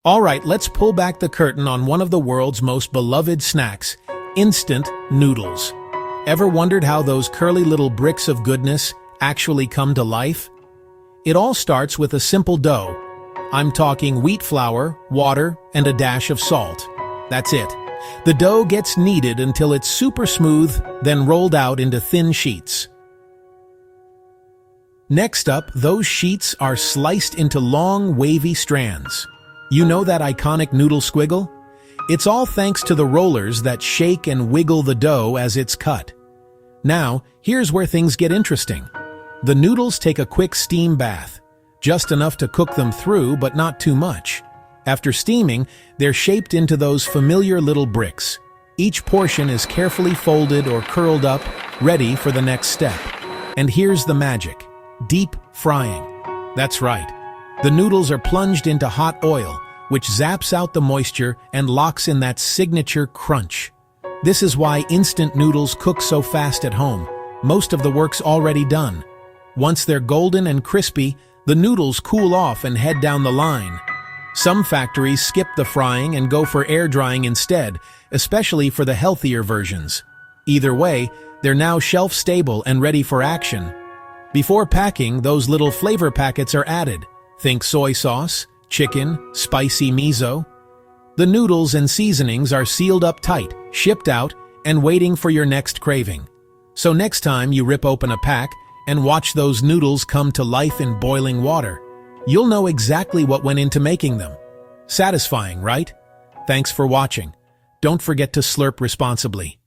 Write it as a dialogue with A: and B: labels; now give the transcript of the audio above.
A: Alright, let's pull back the curtain on one of the world's most beloved snacks, instant noodles. Ever wondered how those curly little bricks of goodness actually come to life? It all starts with a simple dough. I'm talking wheat flour, water, and a dash of salt. That's it. The dough gets kneaded until it's super smooth, then rolled out into thin sheets. Next up, those sheets are sliced into long, wavy strands. You know that iconic noodle squiggle? It's all thanks to the rollers that shake and wiggle the dough as it's cut. Now, here's where things get interesting. The noodles take a quick steam bath, just enough to cook them through, but not too much. After steaming, they're shaped into those familiar little bricks. Each portion is carefully folded or curled up, ready for the next step. And here's the magic: deep frying. That's right. The noodles are plunged into hot oil, which zaps out the moisture and locks in that signature crunch. This is why instant noodles cook so fast at home. Most of the work's already done. Once they're golden and crispy, the noodles cool off and head down the line. Some factories skip the frying and go for air drying instead, especially for the healthier versions. Either way, they're now shelf-stable and ready for action. Before packing, those little flavor packets are added. Think soy sauce, chicken, spicy miso. The noodles and seasonings are sealed up tight, shipped out, and waiting for your next craving. So next time you rip open a pack and watch those noodles come to life in boiling water, you'll know exactly what went into making them. Satisfying, right? Thanks for watching. Don't forget to slurp responsibly.